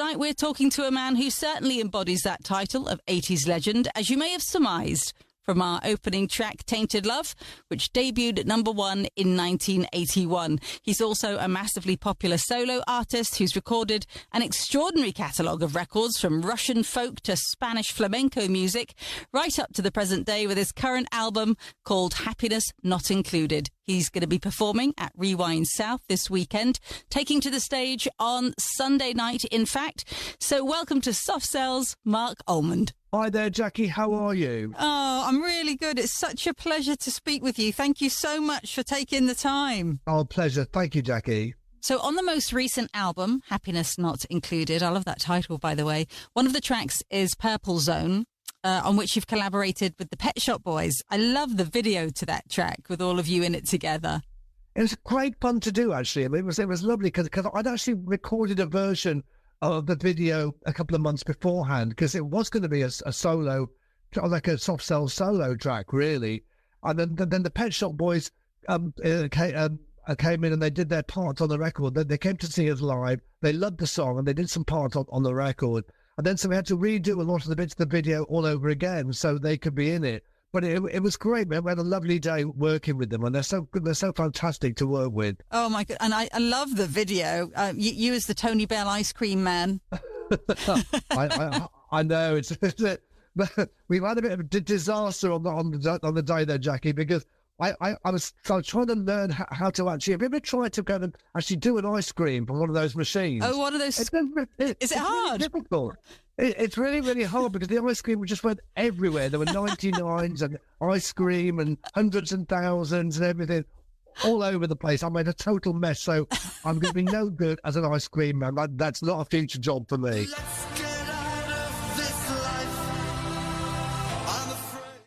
tonight we're talking to a man who certainly embodies that title of 80s legend, as you may have surmised from our opening track, Tainted Love, which debuted at number 1 in 1981. He's also a massively popular solo artist who's recorded an extraordinary catalogue of records from Russian folk to Spanish flamenco music, right up to the present day with his current album called Happiness Not Included. He's going to be performing at Rewind South this weekend, taking to the stage on Sunday night, in fact. So welcome to Soft Cells, Mark Almond. Hi there, Jackie. How are you? Oh, I'm really good. It's such a pleasure to speak with you. Thank you so much for taking the time. Oh, pleasure. Thank you, Jackie. So on the most recent album, Happiness Not Included, I love that title, by the way, one of the tracks is Purple Zone, on which you've collaborated with the Pet Shop Boys. I love the video to that track with all of you in it together. It was great fun to do, actually. I mean, it was lovely because I'd actually recorded a version of the video a couple of months beforehand, because it was going to be a solo, like a Soft Cell solo track, really. And then the Pet Shop Boys came in and they did their part on the record. They came to see us live. They loved the song and they did some part on the record. And then so we had to redo a lot of the bits of the video all over again so they could be in it. But it was great, man. We had a lovely day working with them, and they're so good. They're so fantastic to work with. Oh my God! And I love the video. You as the Tony Bell ice cream man. I know but we've had a bit of a disaster on the day there, Jackie, because I was trying to learn how to actually. Have you ever tried to go and actually do an ice cream from one of those machines? Oh, one of those. Is it hard? Really difficult. It's really, really hard because the ice cream just went everywhere. There were 99s and ice cream and hundreds and thousands and everything all over the place. I made a total mess, so I'm going to be no good as an ice cream man. That's not a future job for me. Let's get out of this life. I'm afraid.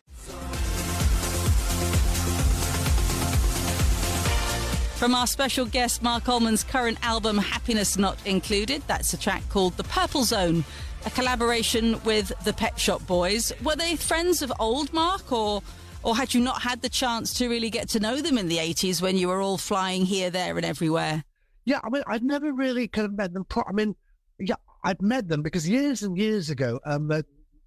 From our special guest, Mark Almond's current album, Happiness Not Included, that's a track called The Purple Zone, a collaboration with the Pet Shop Boys. Were they friends of old, Mark, or had you not had the chance to really get to know them in the 80s when you were all flying here, there and everywhere? Yeah, I mean, I'd never really kind of met them. I'd met them because years and years ago,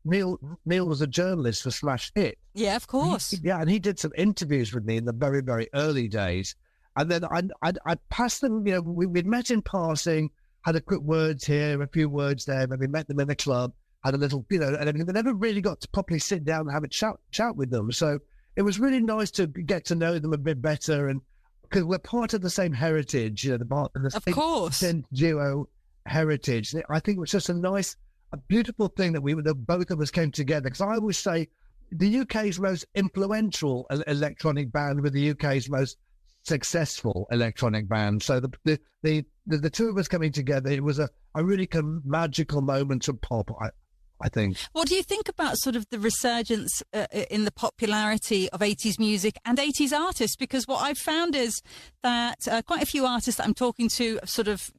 Neil was a journalist for Smash Hit. Yeah, of course. And he did some interviews with me in the very, very early days. And then I'd passed them, we'd met in passing, had a quick words here, a few words there, maybe met them in a club, had a little, and everything. They never really got to properly sit down and have a chat with them. So it was really nice to get to know them a bit better, and because we're part of the same heritage, the same duo heritage. I think it was just a beautiful thing that both of us came together. Because I always say the UK's most influential electronic band with the UK's most successful electronic band. So the two of us coming together, it was a really kind of magical moment of pop, I think. What do you think about sort of the resurgence in the popularity of 80s music and 80s artists? Because what I've found is that quite a few artists that I'm talking to sort of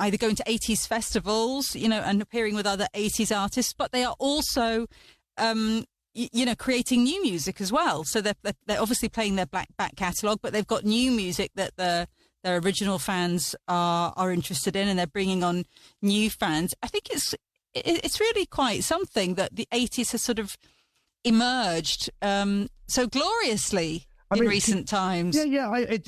either going to 80s festivals, and appearing with other 80s artists, but they are also creating new music as well. So they're obviously playing their back catalogue, but they've got new music that their original fans are interested in, and they're bringing on new fans. I think it's really quite something that the 80s has sort of emerged so gloriously in recent times. Yeah. I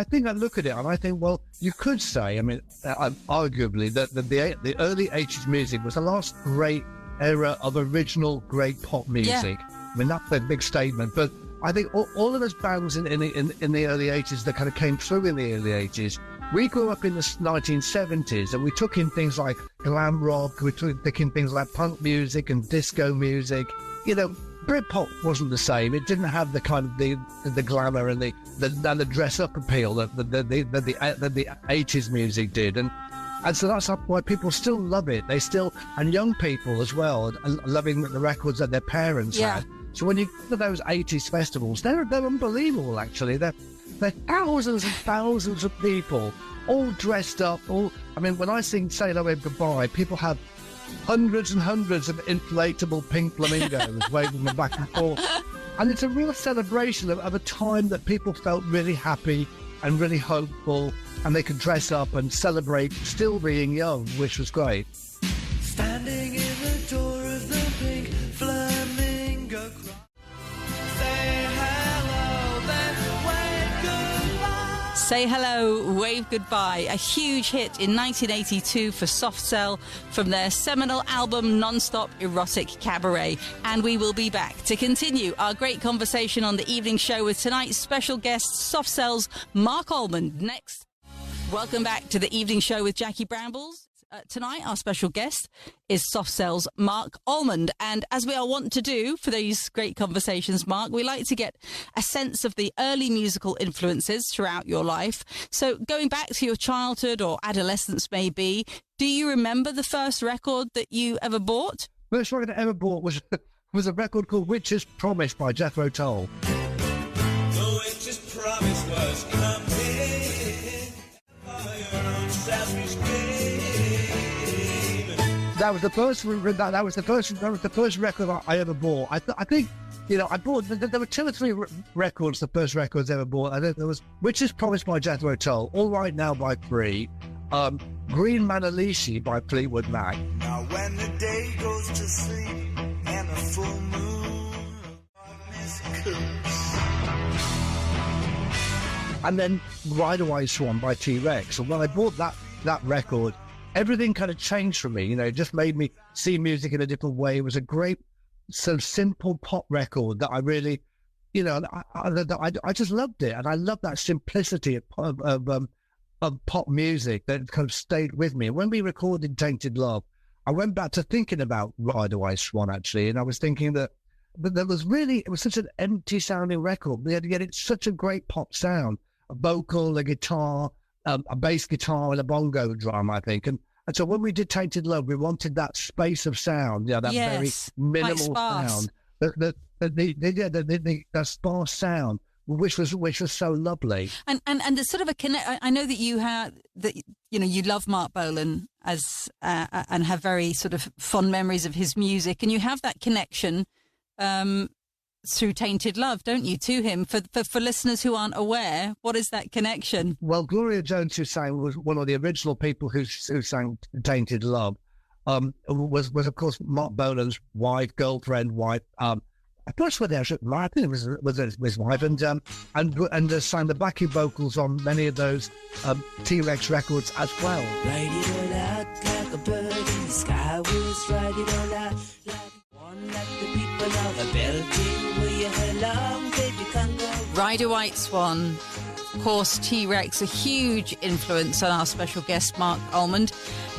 think I look at it and I think, well, you could say, arguably that the early 80s music was the last great era of original great pop music. Yeah. I mean, that's a big statement, but I think all of those bands in the early 80s that kind of came through in the early 80s, we grew up in the 1970s and we took in things like glam rock, we took in things like punk music and disco music. Britpop wasn't the same. It didn't have the kind of the glamour and the dress up appeal that the 80s music did. And so that's why people still love it. And young people as well, loving the records that their parents had. So when you go to those 80s festivals, they're unbelievable, actually. They're thousands and thousands of people, all dressed up. When I sing Sail Away Goodbye, people have hundreds and hundreds of inflatable pink flamingos waving them back and forth. And it's a real celebration of a time that people felt really happy and really hopeful, and they could dress up and celebrate still being young, which was great. Standing in the door of the pink flamingo crowd. Say hello, then wave goodbye. Say Hello, Wave Goodbye, a huge hit in 1982 for Soft Cell from their seminal album Non-Stop Erotic Cabaret. And we will be back to continue our great conversation on the evening show with tonight's special guest, Soft Cell's Mark Almond. Next. Welcome back to the evening show with Jackie Brambles. Tonight, our special guest is Soft Cell's Mark Almond. And as we are wont to do for these great conversations, Mark, we like to get a sense of the early musical influences throughout your life. So going back to your childhood or adolescence maybe, do you remember the first record that you ever bought? First record I ever bought was a record called Witch's Promise by Jethro Tull. The witch's promise was coming. Fire on Sesame Street. That was the first record I ever bought. I think, you know, I bought. There were 2 or 3 records. The first records I ever bought. I think there was "Witch's Promise" by Jethro Tull, "All Right Now" by Free, "Green Manalishi" by Fleetwood Mac. Now when the day goes to sleep and the full moon darkness cooks. And then "Ride Away Swan" by T-Rex. And when I bought that record, everything kind of changed for me. You know, it just made me see music in a different way. It was a great, so simple pop record that I really, you know, I just loved it. And I love that simplicity of pop music that kind of stayed with me. And when we recorded Tainted Love, I went back to thinking about "Ride Away Swan," actually. And I was thinking that there was really, it was such an empty sounding record. Yet it's such a great pop sound, a vocal, a guitar, a bass guitar and a bongo drum, I think. And so when we did Tainted Love, we wanted that space of sound, you know, that very minimal sound, that sparse sound, which was so lovely. And there's sort of a connect. I know that you have that. You know, you love Mark Bolan as and have very sort of fond memories of his music, and you have that connection through Tainted Love, don't you, to him? For listeners who aren't aware, what is that connection? Well, Gloria Jones, who sang, was one of the original people who sang Tainted Love, was of course Mark Bolan's girlfriend. I'm not sure I think it was his wife, and sang the backing vocals on many of those T-Rex records as well. Ride it all out like a bird in the sky. Was ride it all out like one that the people of a belting where you along, baby, can go. Ride a White Swan. Of course, T-Rex, a huge influence on our special guest, Mark Almond.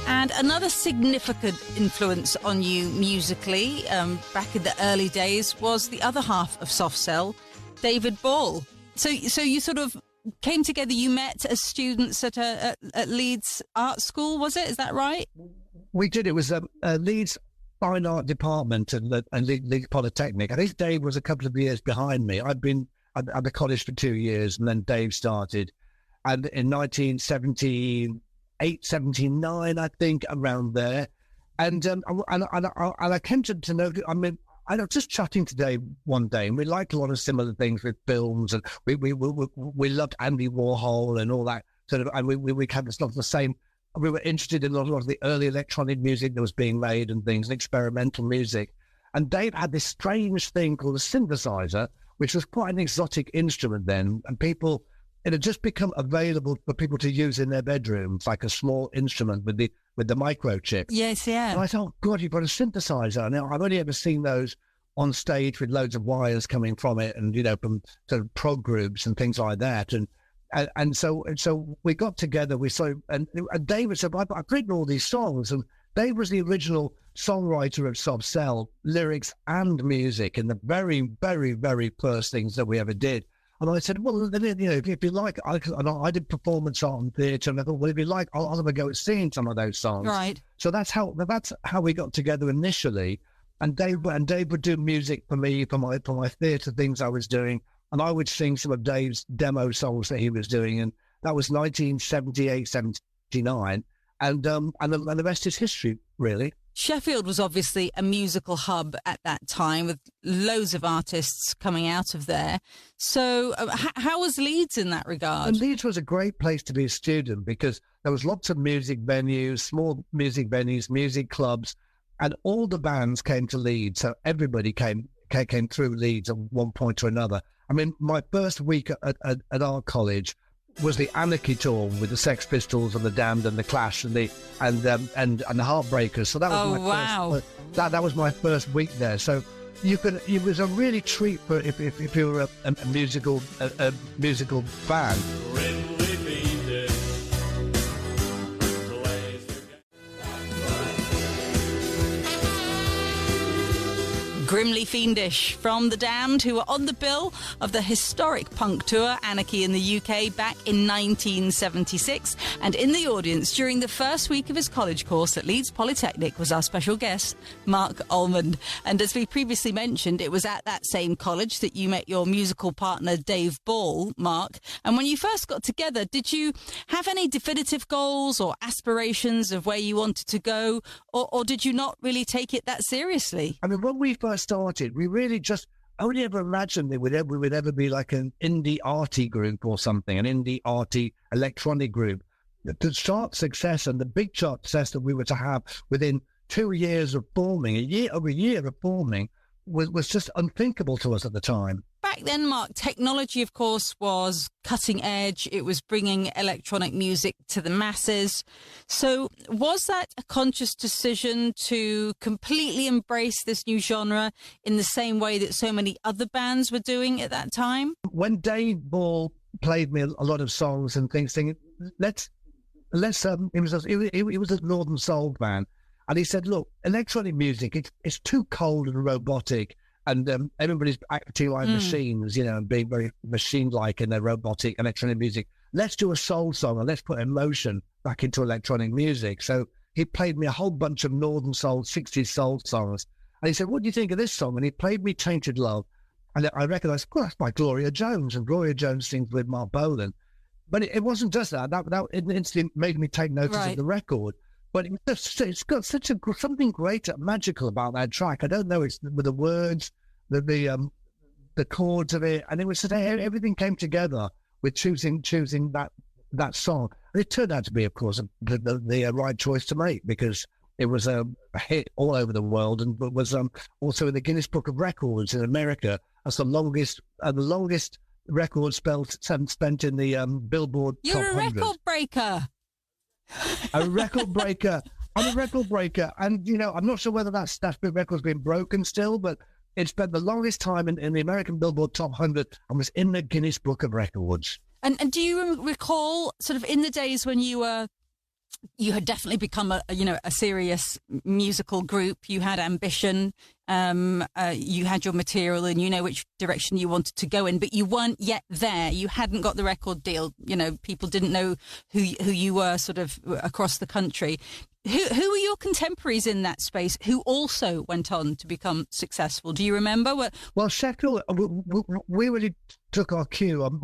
And another significant influence on you musically, back in the early days, was the other half of Soft Cell, David Ball. So you sort of came together, you met as students at Leeds Art School, was it? Is that right? We did. It was Leeds Fine Art Department and Leeds Polytechnic. I think Dave was a couple of years behind me. I'd been at the college for 2 years, and then Dave started. And in 1978, 79, I think, around there. And I came to know, I mean, I was just chatting to Dave one day, and we liked a lot of similar things with films, and we loved Andy Warhol and all that sort of, and we had a lot of the same. We were interested in a lot of the early electronic music that was being made and things, and experimental music. And Dave had this strange thing called a synthesizer, which was quite an exotic instrument then, and it had just become available for people to use in their bedrooms, like a small instrument with the microchip. Yes, yeah. And I thought, God, you've got a synthesizer. Now, I've only ever seen those on stage with loads of wires coming from it, and, you know, from sort of prog groups and things like that. And so we got together. And David said, I've written all these songs, and Dave was the original songwriter of Soft Cell, lyrics and music, in the very, very, very first things that we ever did. And I said, well, you know, if you like, I did performance art and theatre, and I thought, well, if you like, I'll have a go at singing some of those songs. Right. So that's how we got together initially. And Dave would do music for me for my theatre things I was doing, and I would sing some of Dave's demo songs that he was doing, and that was 1978, 79, and the rest is history, really. Sheffield was obviously a musical hub at that time with loads of artists coming out of there. So how was Leeds in that regard? And Leeds was a great place to be a student because there was lots of music venues, small music venues, music clubs, and all the bands came to Leeds. So everybody came through Leeds at one point or another. I mean, my first week at our college was the Anarchy tour with the Sex Pistols and the Damned and the Clash and the Heartbreakers. So that was that was my first week there. So it was a really treat for if you were a musical fan. Grimly Fiendish from The Damned, who were on the bill of the historic punk tour Anarchy in the UK back in 1976. And in the audience during the first week of his college course at Leeds Polytechnic was our special guest, Mark Almond. And as we previously mentioned, it was at that same college that you met your musical partner, Dave Ball, Mark. And when you first got together, did you have any definitive goals or aspirations of where you wanted to go? Or did you not really take it that seriously? I mean, when we first started, we really just only ever imagined that we would ever be like an indie arty group or something, an indie arty electronic group. The chart success and the big chart success that we were to have within 2 years of forming, over a year of forming, was just unthinkable to us at the time. Back then, Mark, technology, of course, was cutting edge. It was bringing electronic music to the masses. So was that a conscious decision to completely embrace this new genre in the same way that so many other bands were doing at that time? When Dave Ball played me a lot of songs and things, thinking, it was a Northern Soul band. And he said, look, electronic music, it's too cold and robotic. And everybody's acting like machines, and being very machine-like in their robotic electronic music. Let's do a soul song and let's put emotion back into electronic music. So he played me a whole bunch of Northern Soul, 60s soul songs. And he said, what do you think of this song? And he played me Tainted Love. And I recognised, well, that's by Gloria Jones. And Gloria Jones sings with Mark Bolan. But it wasn't just that. That instantly made me take notice of the record. But it's got something great, magical about that track. I don't know, it's with the words, the chords of it, and it was everything came together with choosing that song. And it turned out to be, of course, the right choice to make because it was a hit all over the world, and was also in the Guinness Book of Records in America as the longest record spent in the Billboard Top 100. You're a record breaker. A record breaker. I'm a record breaker. And, I'm not sure whether that record's been broken still, but it spent the longest time in the American Billboard Top 100 and was in the Guinness Book of Records. And do you recall sort of in the days when you had definitely become a serious musical group, you had ambition, you had your material and you know which direction you wanted to go in, but you weren't yet there. You hadn't got the record deal. People didn't know who you were sort of across the country. Who were your contemporaries in that space who also went on to become successful? Do you remember? Well, Sheffield, we really took our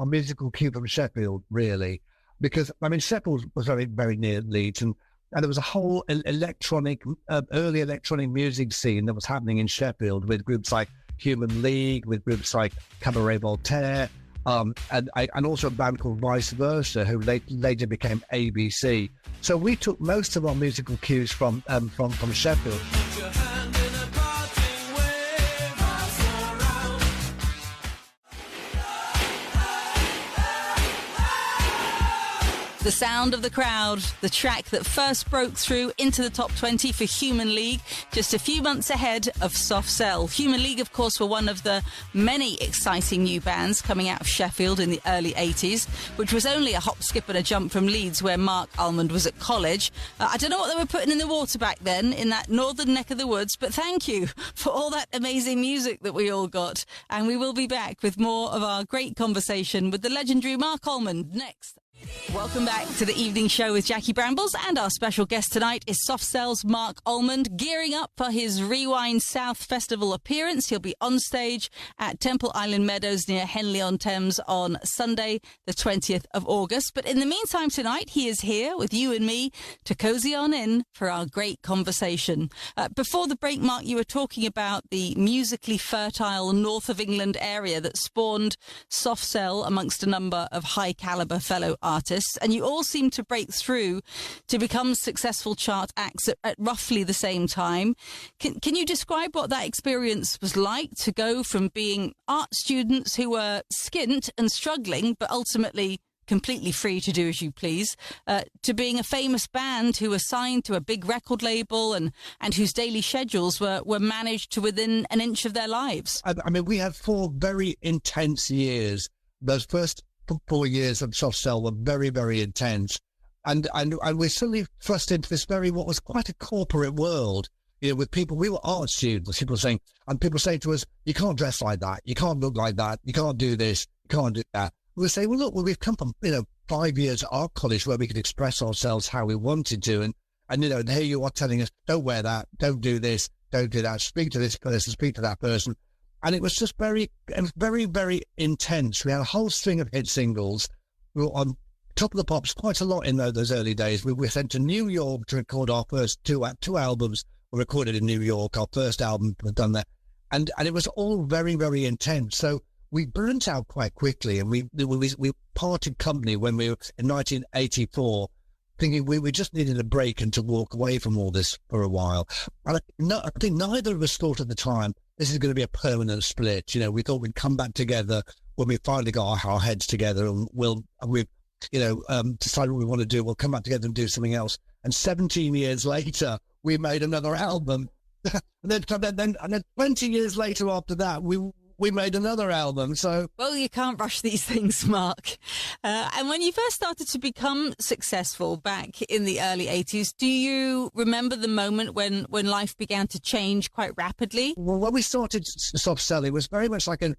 musical cue from Sheffield, really. Because, Sheffield was very, very near Leeds, and there was a whole early electronic music scene that was happening in Sheffield with groups like Human League, with groups like Cabaret Voltaire, and also a band called Vice Versa, who later became ABC. So we took most of our musical cues from Sheffield. The Sound of the Crowd, the track that first broke through into the top 20 for Human League, just a few months ahead of Soft Cell. Human League, of course, were one of the many exciting new bands coming out of Sheffield in the early 80s, which was only a hop, skip and a jump from Leeds, where Mark Almond was at college. I don't know what they were putting in the water back then in that northern neck of the woods, but thank you for all that amazing music that we all got. And we will be back with more of our great conversation with the legendary Mark Almond next. Welcome back to the evening show with Jackie Brambles, and our special guest tonight is Soft Cell's Mark Almond, gearing up for his Rewind South Festival appearance. He'll be on stage at Temple Island Meadows near Henley-on-Thames on Sunday, the 20th of August. But in the meantime tonight, he is here with you and me to cozy on in for our great conversation. Before the break, Mark, you were talking about the musically fertile north of England area that spawned Soft Cell amongst a number of high-caliber fellow artists. And you all seem to break through to become successful chart acts at roughly the same time. Can you describe what that experience was like, to go from being art students who were skint and struggling, but ultimately completely free to do as you please, to being a famous band who were signed to a big record label and whose daily schedules were managed to within an inch of their lives? I mean, we had 4 very intense years. Those first 4 years of Soft Cell were very, very intense. And we're suddenly thrust into this what was quite a corporate world, with people. We were art students, people saying to us, you can't dress like that, you can't look like that, you can't do this, you can't do that. We would say, well, look, we've come from, 5 years at art college where we could express ourselves how we wanted to. And here you are telling us, don't wear that, don't do this, don't do that, speak to this person, speak to that person. And it was just very, very intense. We had a whole string of hit singles. We were on Top of the Pops quite a lot in those early days. We were sent to New York to record our first two albums. Were recorded in New York. Our first album was done there. And it was all very, very intense. So we burnt out quite quickly. And we parted company when we were in 1984, thinking we just needed a break and to walk away from all this for a while. And I think neither of us thought at the time this is going to be a permanent split. We thought we'd come back together when we finally got our heads together, and we've decided what we want to do. We'll come back together and do something else. And 17 years later, we made another album. and then 20 years later after that, we made another album. So, well, you can't rush these things, Mark. And when you first started to become successful back in the early 80s, do you remember the moment when life began to change quite rapidly? Well, when we started Soft Cell, it was very much like an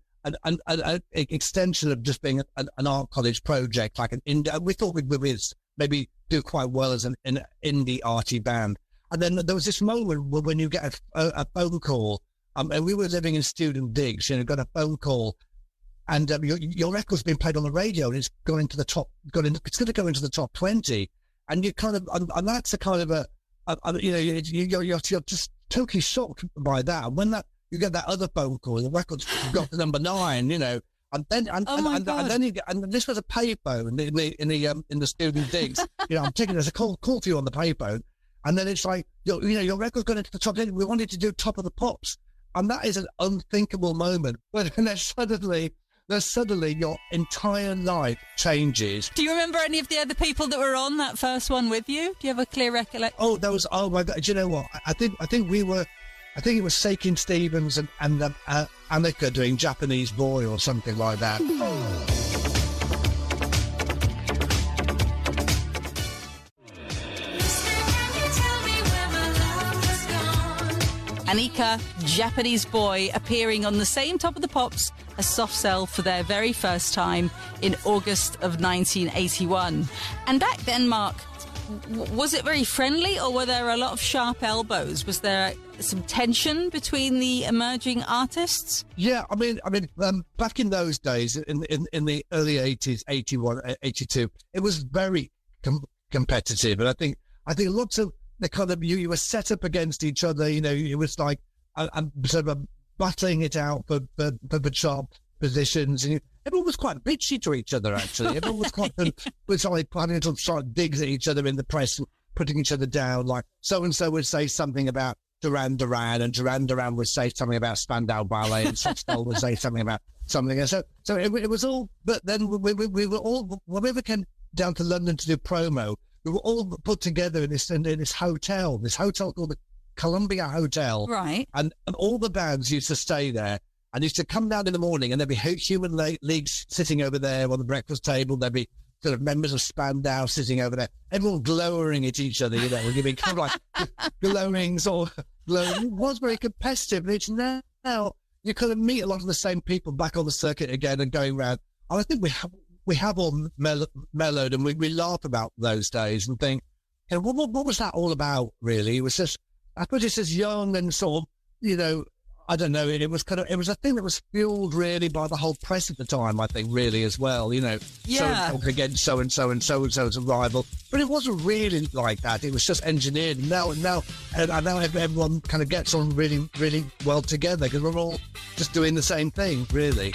extension of just being an art college project, like an indie. We thought we'd maybe do quite well as an indie arty band. And then there was this moment when you get a phone call. And we were living in student digs, got a phone call, and your record's been played on the radio, and it's it's going to go into the top 20, and you kind of, and that's a kind of you're just totally shocked by that. And when you get that other phone call, the record's got to number 9, and then and this was a payphone in the student digs. I'm taking as a call for you on the payphone, and then it's like your record's going into the top 10. We wanted to do Top of the Pops. And that is an unthinkable moment when suddenly your entire life changes. Do you remember any of the other people that were on that first one with you? Do you have a clear recollection? Oh my God. Do you know what? I think it was Sakin Stevens and Annika doing Japanese Boy or something like that. Annika, Japanese Boy, appearing on the same Top of the Pops as Soft Cell for their very first time in August of 1981. And back then, Mark, was it very friendly, or were there a lot of sharp elbows? Was there some tension between the emerging artists? Yeah, I mean, back in those days, in the early 80s, 81, 82, it was very competitive. And I think lots of the kind of you were set up against each other. It was like sort of battling it out for sharp positions. And everyone was quite bitchy to each other. Actually, everyone was quite planning to start digs at each other in the press, and putting each other down. Like so and so would say something about Duran Duran, and Duran Duran would say something about Spandau Ballet, and Soft Cell would say something about something else. So it was all. But then we were all, when we ever came down to London to do promo, we were all put together in this hotel called the Columbia Hotel. Right. And all the bands used to stay there, and used to come down in the morning, and there'd be Human League sitting over there on the breakfast table. There'd be sort of members of Spandau sitting over there, everyone glowering at each other, giving kind of like glowing. It was very competitive, and it's now you kind of meet a lot of the same people back on the circuit again and going round. And I think we have all mellowed, and we laugh about those days and think, you know, what was that all about, really? It was just, I suppose it's just young and sort of, you know, I don't know, it was a thing that was fueled really by the whole press at the time, I think, really, as well, you know. Yeah. So against so-and-so and so-and-so's a rival. But it wasn't really like that. It was just engineered. And now everyone kind of gets on really, really well together because we're all just doing the same thing, really.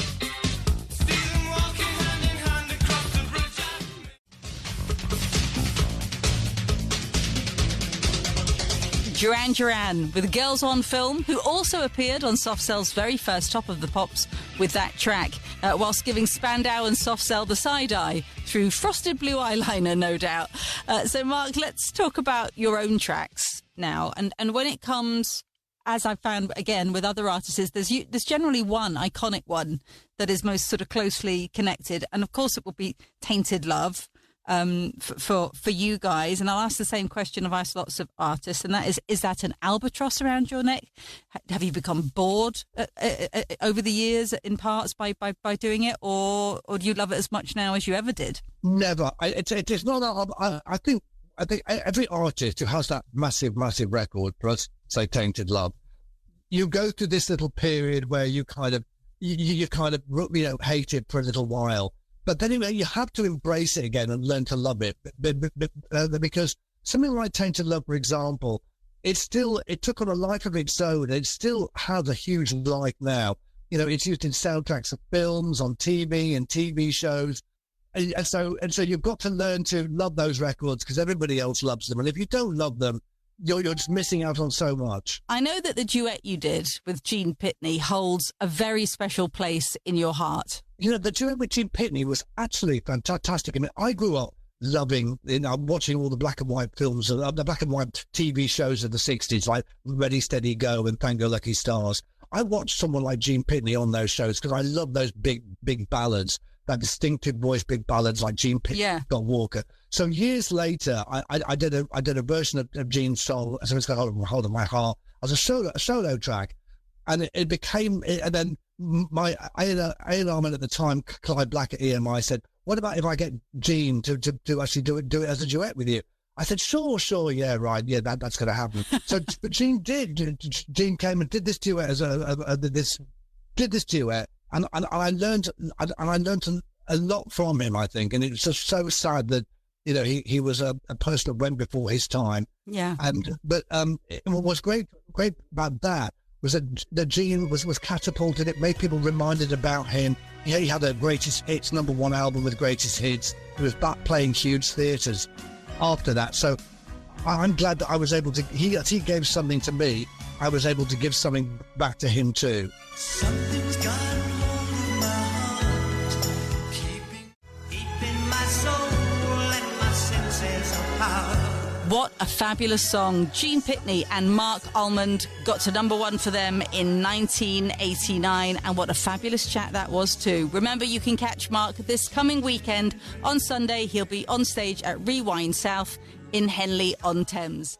Duran Duran with Girls on Film, who also appeared on Soft Cell's very first Top of the Pops with that track, whilst giving Spandau and Soft Cell the side-eye through frosted blue eyeliner, no doubt. So, Mark, let's talk about your own tracks now. And when it comes, as I've found, again, with other artists, there's generally one iconic one that is most sort of closely connected. And, of course, it will be Tainted Love. For you guys, and I'll ask the same question of asked lots of artists, and that is that an albatross around your neck? Have you become bored over the years in parts by doing it, or do you love it as much now as you ever did? Never. It is not. I think every artist who has that massive record, for us, say Tainted Love, you go through this little period where you kind of hate it for a little while. But then you have to embrace it again and learn to love it, because something like Tainted Love, for example, it took on a life of its own. It still has a huge life now. You know, it's used in soundtracks of films, on TV and TV shows, and so you've got to learn to love those records because everybody else loves them. And if you don't love them, you're just missing out on so much. I know that the duet you did with Gene Pitney holds a very special place in your heart. You know, the duet with Gene Pitney was actually fantastic. I mean, I grew up loving, watching all the black and white films, the black and white TV shows of the 60s, like Ready, Steady, Go and Thank Your Lucky Stars. I watched someone like Gene Pitney on those shows because I love those big ballads, that distinctive voice, big ballads like Gene Pitney, Scott Walker. So years later, I did a version of Gene's song, so it's called Hold on My Heart, as a solo track, and it became. And then my A&R man at the time, Clive Black at EMI, said, "What about if I get Gene to actually do it as a duet with you?" I said, "Sure, yeah, right, yeah, that's going to happen." So, but Gene did. Gene came and did this duet this duet. And I learned a lot from him, I think, and it's just so sad that, you know, he was a person that went before his time. Yeah. But what was great about that was that Gene was catapulted. It made people reminded about him. Yeah, he had a greatest hits, #1 album with greatest hits. He was back playing huge theatres after that. So I'm glad that I was able to. He gave something to me. I was able to give something back to him too. Something's got hold of my heart, keeping my soul and my senses apart. What a fabulous song. Gene Pitney and Mark Almond got to #1 for them in 1989, and what a fabulous chat that was too. Remember, you can catch Mark this coming weekend on Sunday. He'll be on stage at Rewind South in Henley-on-Thames.